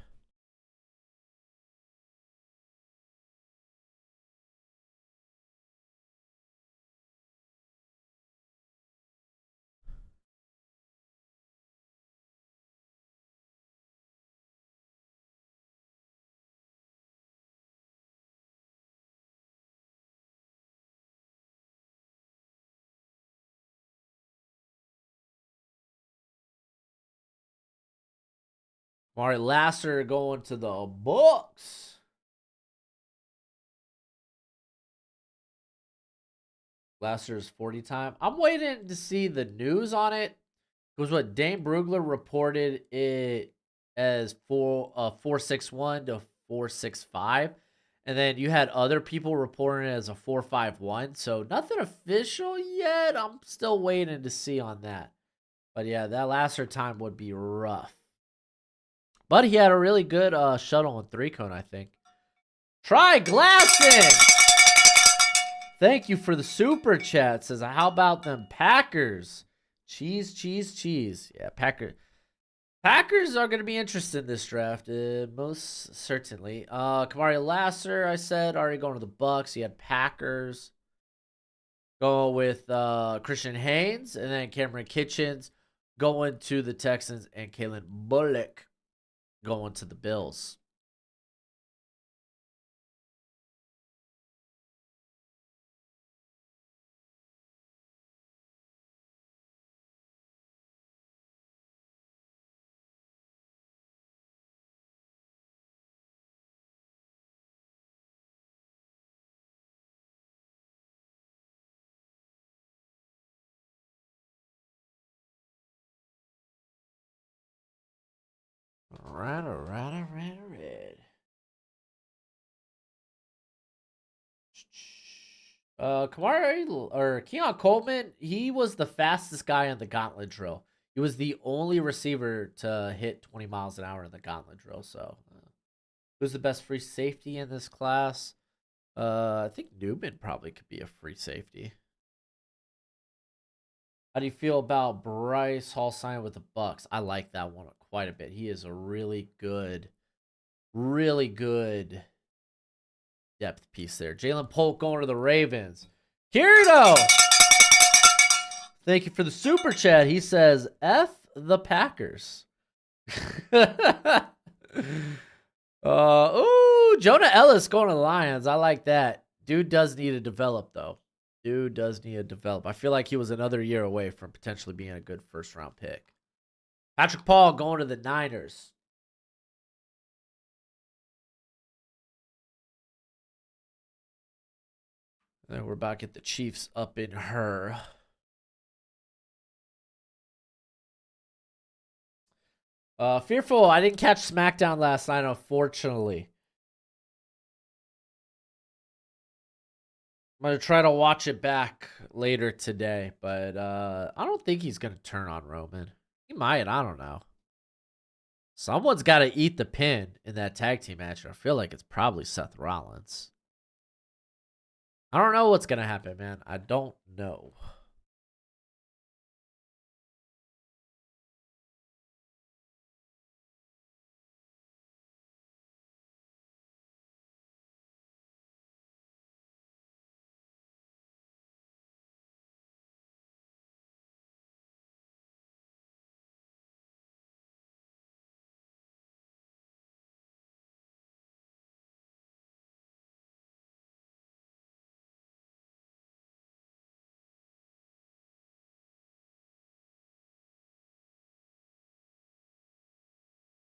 Mari Lasser going to the Bucks. Lasser's 40 time. I'm waiting to see the news on it. Because what Dane Brugler reported it as 461 to 465. And then you had other people reporting it as a 451. So nothing official yet. I'm still waiting to see on that. But yeah, that Lasser time would be rough. But he had a really good shuttle and 3-cone, I think. Try Glasson! Thank you for the super chat. Says, how about them Packers? Cheese. Yeah, Packers are going to be interested in this draft, most certainly. Kamari Lasser, I said, already going to the Bucks. He had Packers. Go with Christian Haynes, and then Cameron Kitchens going to the Texans, and Kalen Bullock going to the Bills. All right. Kamari or Keon Coleman, he was the fastest guy in the gauntlet drill. He was the only receiver to hit 20 miles an hour in the gauntlet drill. So, who's the best free safety in this class? I think Newman probably could be a free safety. How do you feel about Bryce Hall signing with the Bucks? I like that one quite a bit. He is a really good depth piece there. Jalen Polk going to the Ravens. Kirito, thank you for the super chat. He says, F the Packers. Jonah Ellis going to the Lions. I like that. Dude does need to develop, though. I feel like he was another year away from potentially being a good first-round pick. Patrick Paul going to the Niners. And we're about to get the Chiefs up in her. Fearful, I didn't catch SmackDown last night, unfortunately. I'm going to try to watch it back later today, but I don't think he's going to turn on Roman. He might, I don't know. Someone's got to eat the pin in that tag team match. I feel like it's probably Seth Rollins. I don't know what's going to happen, man. I don't know.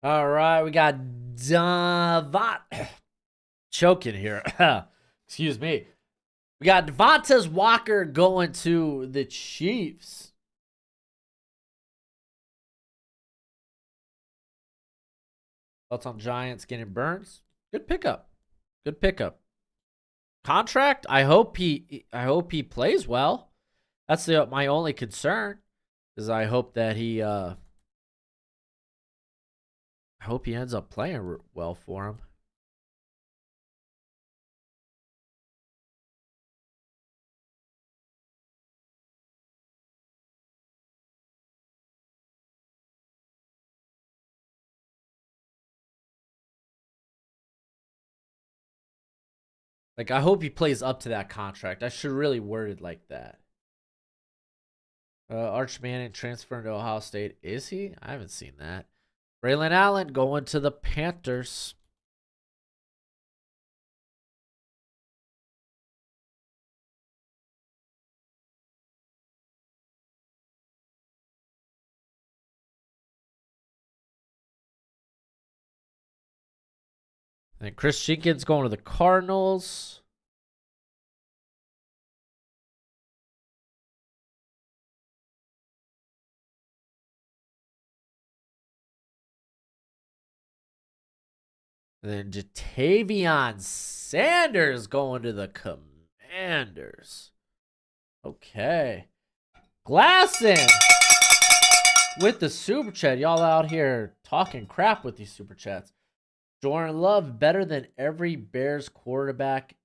All right, we got Devont choking here. Excuse me. We got Devontae Walker going to the Chiefs. Thoughts on Giants getting Burns? Good pickup. Contract? I hope he plays well. That's my only concern. Is I hope that he I hope he ends up playing well for him. Like, I hope he plays up to that contract. I should really word it like that. Arch Manning transferring to Ohio State. Is he? I haven't seen that. Braylon Allen going to the Panthers. And Chris Jenkins going to the Cardinals. And then Jatavion Sanders going to the Commanders. Okay. Glasson with the super chat. Y'all out here talking crap with these super chats. Jordan Love better than every Bears quarterback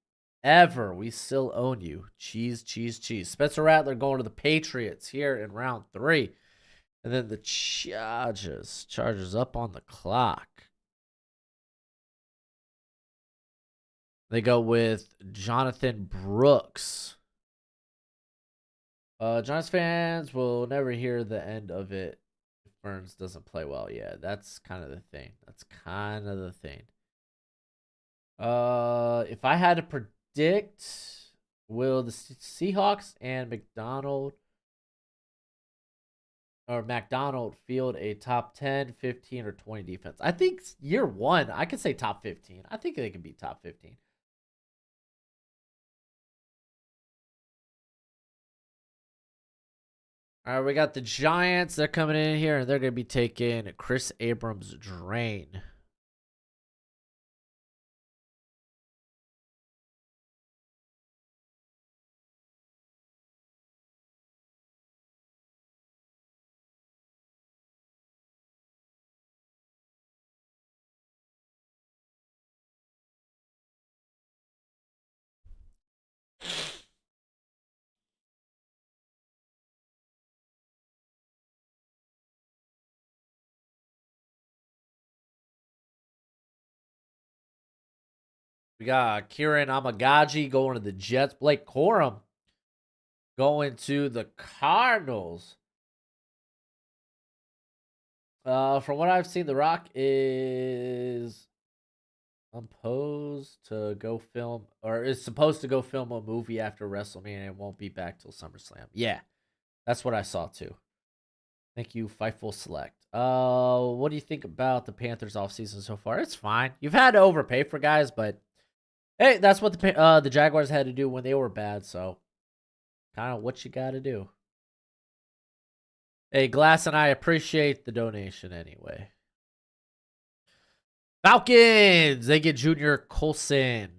ever. We still own you. Cheese, cheese, cheese. Spencer Rattler going to the Patriots here in round 3. And then the Chargers up on the clock. They go with Jonathan Brooks. Giants fans will never hear the end of it if Burns doesn't play well. Yeah, that's kind of the thing. If I had to predict, will the Seahawks and McDonald field a top 10, 15, or 20 defense? I think year 1, I could say top 15. I think they can be top 15. All right, we got the Giants. They're coming in here, and they're going to be taking Chris Abrams' drain. We got Kieran Amagaji going to the Jets. Blake Corum going to the Cardinals. From what I've seen, The Rock is supposed to go film a movie after WrestleMania and won't be back till SummerSlam. Yeah, that's what I saw too. Thank you, Fightful Select. What do you think about the Panthers offseason so far? It's fine. You've had to overpay for guys, but hey, that's what the Jaguars had to do when they were bad, so kind of what you got to do. Hey, Glass and I appreciate the donation anyway. Falcons, they get Junior Colson.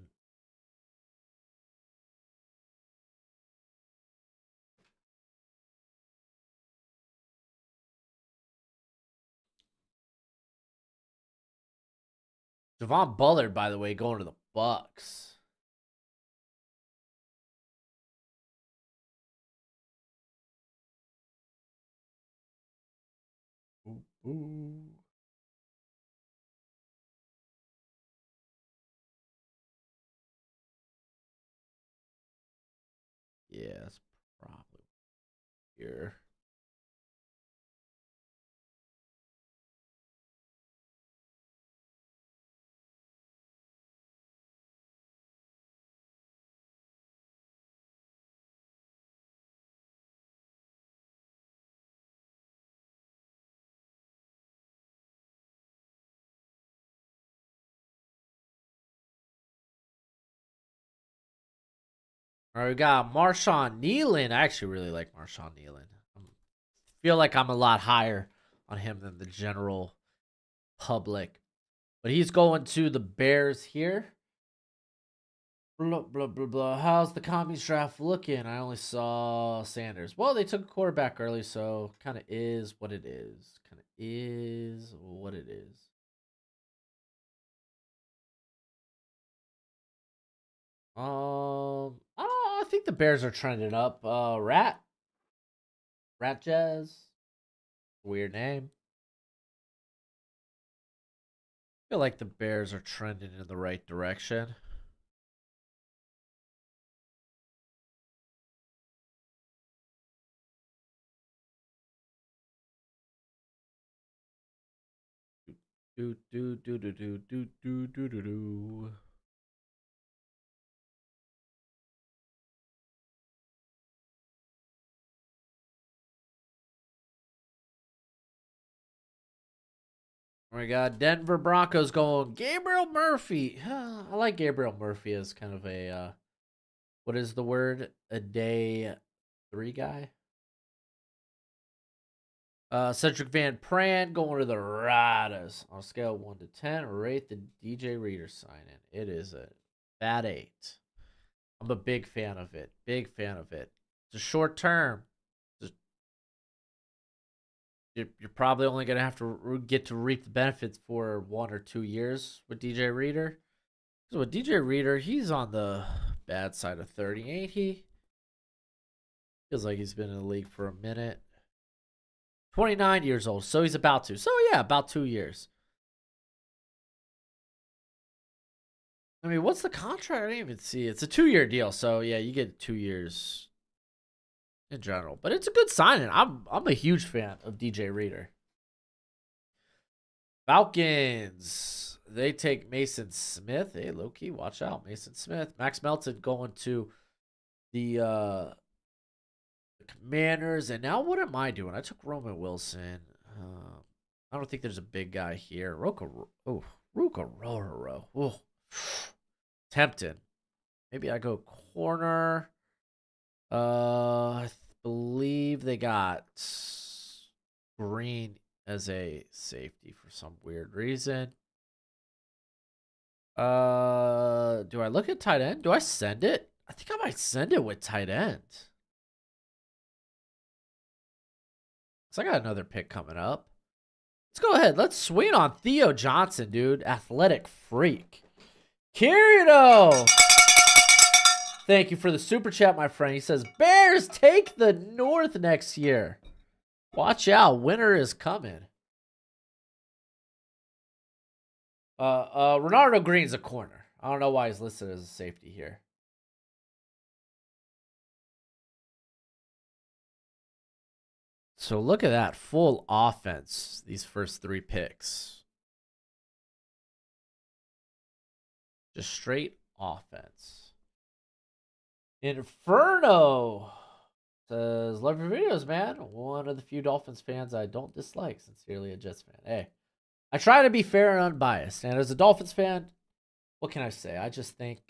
Javon Bullard, by the way, going to the Bucks. Ooh. Yeah, that's probably here. All right, we got Marshawn Nealon. I actually really like Marshawn Nealon. I feel like I'm a lot higher on him than the general public. But he's going to the Bears here. Blah, blah, blah, blah. How's the commies draft looking? I only saw Sanders. Well, they took a quarterback early, so kind of is what it is. I think the Bears are trending up. Rat Jazz. Weird name. I feel like the Bears are trending in the right direction. Do. We got Denver Broncos going Gabriel Murphy. I like Gabriel Murphy as kind of a what is the word? A day 3 guy. Cedric Van Pran going to the Raiders. On a scale of 1 to 10, rate the DJ Reader sign in. It is a bad 8. I'm a big fan of it. It's a short term. You're probably only going to have to get to reap the benefits for 1 or 2 years with DJ Reader. So with DJ Reader, he's on the bad side of 30, ain't he? Feels like he's been in the league for a minute. 29 years old, so he's about to. So yeah, about 2 years. I mean, what's the contract? I didn't even see. It's a 2-year deal, so yeah, you get 2 years in general. But it's a good signing. I'm a huge fan of DJ Reader. Falcons. They take Mason Smith. Hey, low key, watch out, Mason Smith. Max Melton going to the Commanders, and now what am I doing? I took Roman Wilson. I don't think there's a big guy here. Ruka Rororo. Oh, tempted. Maybe I go corner. I believe they got Green as a safety for some weird reason. Do I look at tight end? Do I send it? I think I might send it with tight end. So I got another pick coming up. Let's go ahead. Let's swing on Theo Johnson, dude. Athletic freak. Kirito! Thank you for the super chat, my friend. He says, Bears take the North next year. Watch out. Winter is coming. Renardo Green's a corner. I don't know why he's listed as a safety here. So look at that. Full offense, these first 3 picks. Just straight offense. Inferno says, love your videos, man. One of the few Dolphins fans I don't dislike. Sincerely, a Jets fan. Hey, I try to be fair and unbiased. And as a Dolphins fan, what can I say? I just think,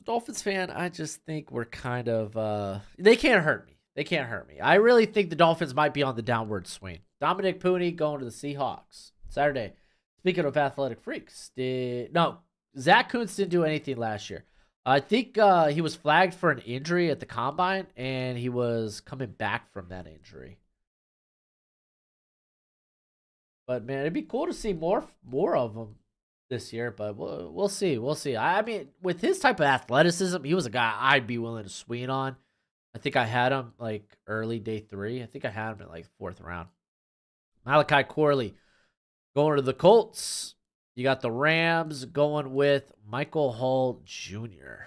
Dolphins fan, I just think we're kind of, they can't hurt me. They can't hurt me. I really think the Dolphins might be on the downward swing. Dominic Pooney going to the Seahawks Saturday. Speaking of athletic freaks, Zach Kuntz didn't do anything last year. I think he was flagged for an injury at the combine, and he was coming back from that injury. But man, it'd be cool to see more of them this year. But we'll see. We'll see. I mean, with his type of athleticism, he was a guy I'd be willing to swing on. I think I had him like early day 3. I think I had him in like 4th round. Malachi Corley going to the Colts. You got the Rams going with Michael Hall Jr.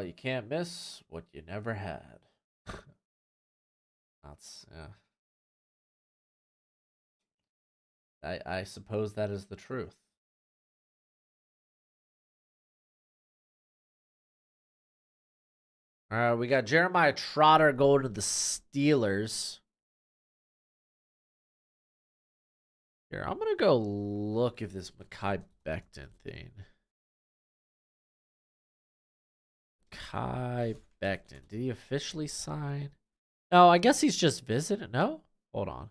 You can't miss what you never had. That's yeah. I suppose that is the truth. All right, we got Jeremiah Trotter going to the Steelers. Here, I'm gonna go look at this Mekhi Becton thing. Kai Becton. Did he officially sign? No, I guess he's just visiting. No? Hold on.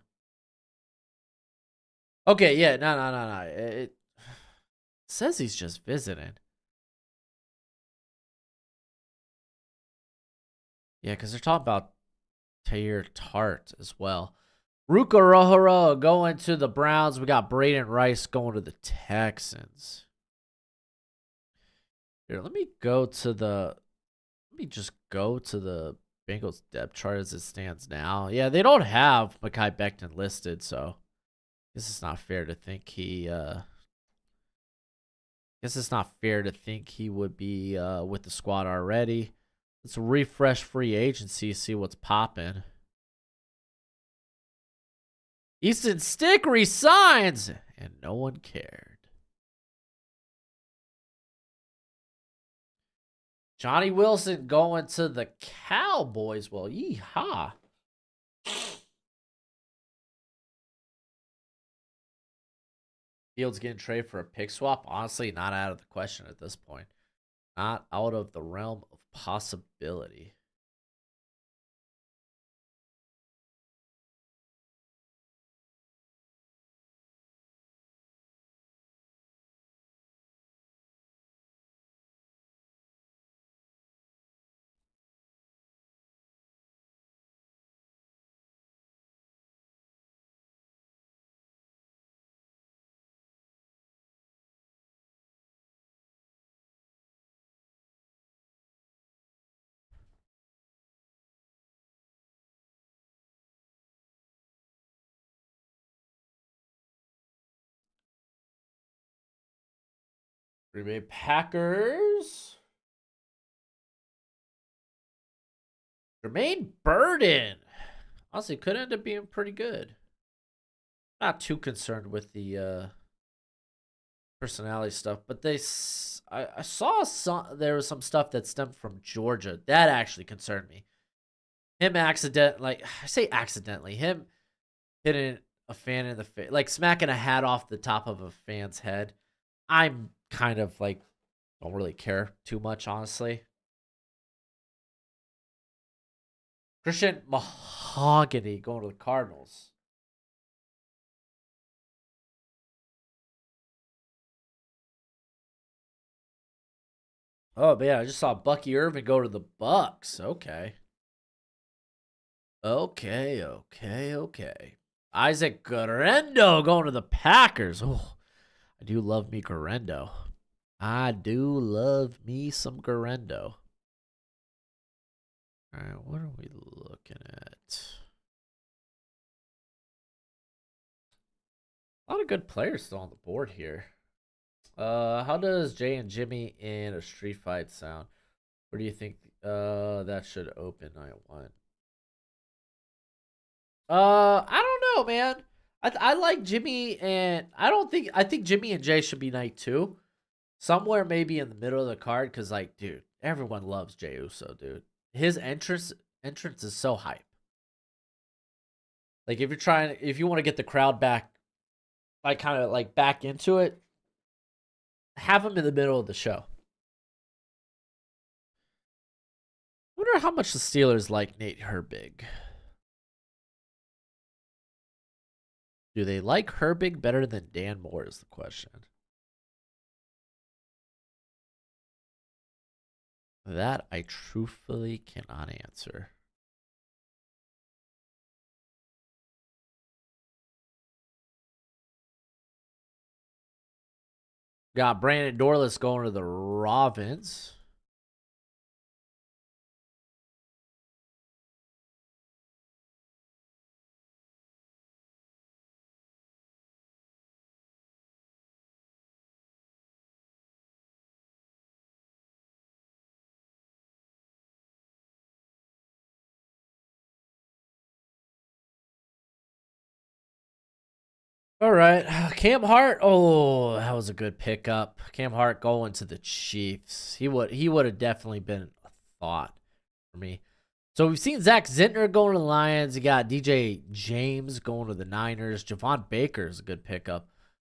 Okay, yeah, no. It says he's just visiting. Yeah, because they're talking about Taylor Tart as well. Ruka Rohoro going to the Browns. We got Braden Rice going to the Texans. Here, let me just go to the Bengals depth chart as it stands now. Yeah, they don't have Mekhi Becton listed, so this is not fair to think he would be with the squad already. Let's refresh free agency, see what's popping. Easton Stick resigns, and no one cared. Johnny Wilson going to the Cowboys. Well, yeehaw. Fields getting traded for a pick swap. Honestly, not out of the question at this point. Not out of the realm of possibility. Green Bay Packers. Jermaine Burden. Honestly, could end up being pretty good. Not too concerned with the personality stuff, but I saw there was some stuff that stemmed from Georgia that actually concerned me. Him I say accidentally, him hitting a fan in the face, like smacking a hat off the top of a fan's head. I'm kind of like don't really care too much, honestly. Christian Mahogany going to the Cardinals. Oh man, I just saw Bucky Irvin go to the Bucks. Okay. Okay. Isaac Guerrero going to the Packers. Oh, I do love me Guerrero. I do love me some Guerrero. All right, what are we looking at? A lot of good players still on the board here. How does Jay and Jimmy in a street fight sound? Where do you think that should open night one? I don't know, man. I like Jimmy and I think Jimmy and Jay should be night two. Somewhere maybe in the middle of the card, because like, dude, everyone loves Jay Uso, dude. His entrance is so hype. Like if you want to get the crowd back, like kind of like back into it, have him in the middle of the show. I wonder how much the Steelers like Nate Herbig. Do they like Herbig better than Dan Moore is the question. That I truthfully cannot answer. Got Brandon Dorless going to the Ravens. All right, Cam Hart. Oh, that was a good pickup. Cam Hart going to the Chiefs. He would have definitely been a thought for me. So we've seen Zach Zentner going to the Lions. You got DJ James going to the Niners. Javon Baker is a good pickup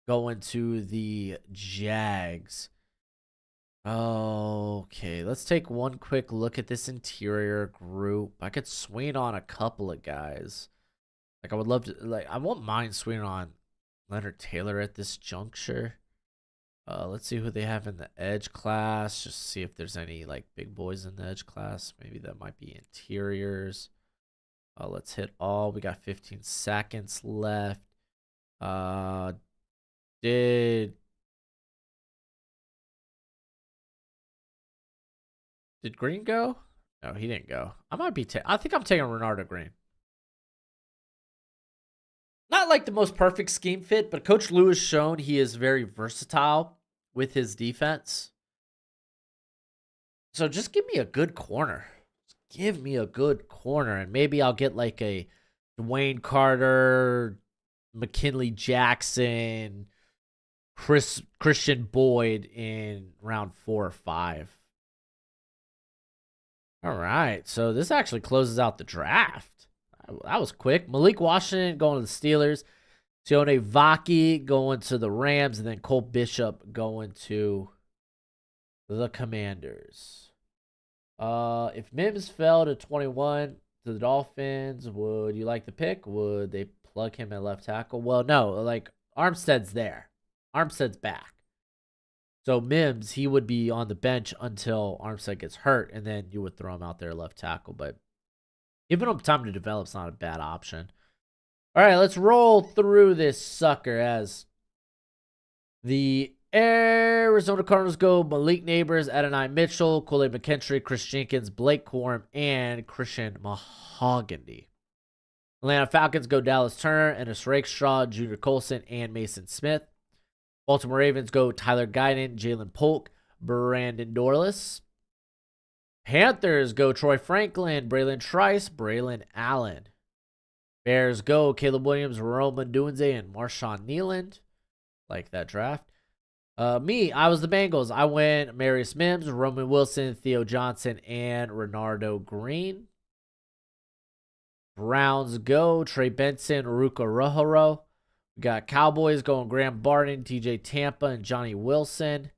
going to the Jags. Okay, let's take one quick look at this interior group. I could swing on a couple of guys. Like I would love to. Like I won't mind swinging on Leonard Taylor at this juncture. Let's see who they have in the edge class. Just see if there's any like big boys in the edge class. Maybe that might be interiors. Let's hit all. We got 15 seconds left. Did Green go? No, he didn't go. I think I'm taking Renardo Green. Not like the most perfect scheme fit, but Coach Lou has shown he is very versatile with his defense. So just give me a good corner. Just give me a good corner, and maybe I'll get like a Dwayne Carter, McKinley Jackson, Christian Boyd in round 4 or 5. All right, so this actually closes out the draft. That was quick. Malik Washington going to the Steelers. Sione Vaki going to the Rams. And then Cole Bishop going to the Commanders. If Mims fell to 21 to the Dolphins, would you like the pick? Would they plug him at left tackle? Well, no. Like, Armstead's there. Armstead's back. So Mims, he would be on the bench until Armstead gets hurt. And then you would throw him out there left tackle. But giving him time to develop is not a bad option. All right, let's roll through this sucker as the Arizona Cardinals go Malik Neighbors, Adonai Mitchell, Kool-Aid McKinstry, Chris Jenkins, Blake Corum, and Christian Mahogany. Atlanta Falcons go Dallas Turner, Ennis Rakestraw, Junior Colson, and Mason Smith. Baltimore Ravens go Tyler Guyton, Jalen Polk, Brandon Dorless. Panthers go Troy Franklin, Braylon Trice, Braylon Allen. Bears go Caleb Williams, Roman Dunze, and Marshawn Nealand. Like that draft. I was the Bengals. I went Marius Mims, Roman Wilson, Theo Johnson, and Renardo Green. Browns go Trey Benson, Ruka Rohoro. We got Cowboys going Graham Barton, TJ Tampa, and Johnny Wilson.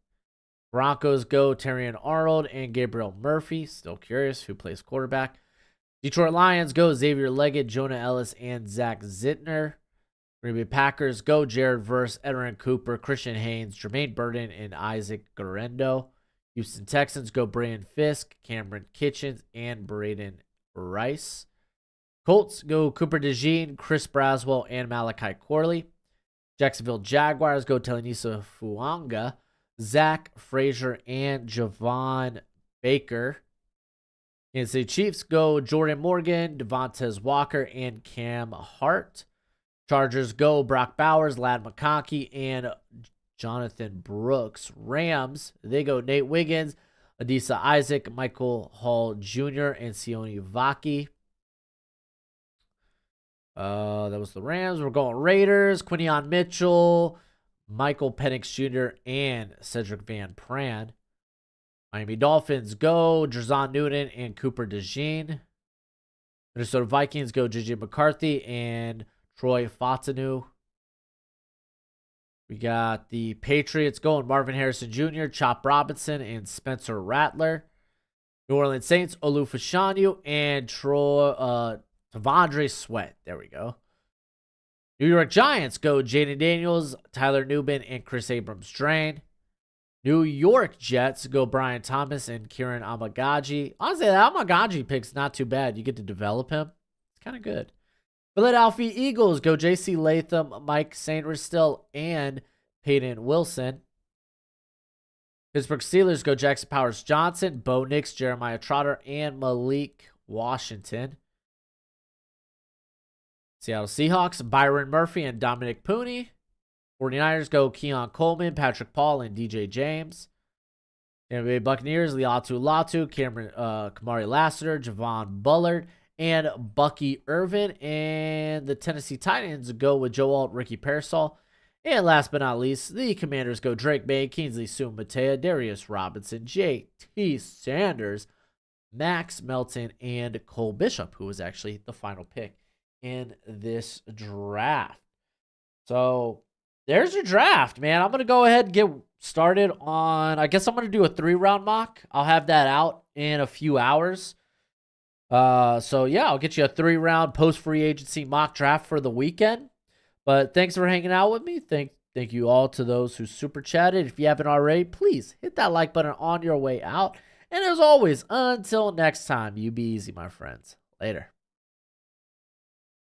Broncos go Terrion Arnold and Gabriel Murphy. Still curious who plays quarterback. Detroit Lions go Xavier Leggett, Jonah Ellis, and Zach Zittner. Green Bay Packers go Jared Verse, Edwin Cooper, Christian Haynes, Jermaine Burton, and Isaac Garendo. Houston Texans go Brandon Fisk, Cameron Kitchens, and Braden Rice. Colts go Cooper DeJean, Chris Braswell, and Malachi Corley. Jacksonville Jaguars go Telenisa Fuanga, Zach Frazier, and Javon Baker. Kansas City Chiefs go Jordan Morgan, Devontae Walker, and Cam Hart. Chargers go Brock Bowers, Ladd McConkey, and Jonathan Brooks. Rams, they go Nate Wiggins, Adisa Isaac, Michael Hall Jr., and Sione Vaki. That was the Rams. We're going Raiders, Quinion Mitchell, Michael Penix Jr., and Cedric Van Pran. Miami Dolphins go Drazon Newton and Cooper DeJean. Minnesota Vikings go JJ McCarthy and Troy Fatanu. We got the Patriots going Marvin Harrison Jr., Chop Robinson, and Spencer Rattler. New Orleans Saints, Olu Fashanu, and Tavondre Sweat. There we go. New York Giants go Jaden Daniels, Tyler Newman, and Chris Abrams-Drain. New York Jets go Brian Thomas and Kieran Amagaji. Honestly, that Amagaji pick's not too bad. You get to develop him. It's kind of good. Philadelphia Eagles go J.C. Latham, Mike Sainristil, and Peyton Wilson. Pittsburgh Steelers go Jackson Powers Johnson, Bo Nix, Jeremiah Trotter, and Malik Washington. Seattle Seahawks, Byron Murphy and Dominic Pooney. 49ers go Keon Coleman, Patrick Paul, and DJ James. Tampa Bay Buccaneers, Liatu Latu, Kamari Lassiter, Javon Bullard, and Bucky Irvin. And the Tennessee Titans go with Joe Alt, Ricky Pearsall. And last but not least, the Commanders go Drake May, Kingsley Sumatea, Darius Robinson, J.T. Sanders, Max Melton, and Cole Bishop, who was actually the final pick in this draft. So there's your draft, man. I'm going to go ahead and get started on, I guess I'm going to do a 3-round mock. I'll have that out in a few hours. So yeah, I'll get you a 3-round post-free agency mock draft for the weekend. But thanks for hanging out with me. Thank you all to those who super chatted. If you haven't already, please hit that like button on your way out. And as always, until next time, you be easy, my friends. Later.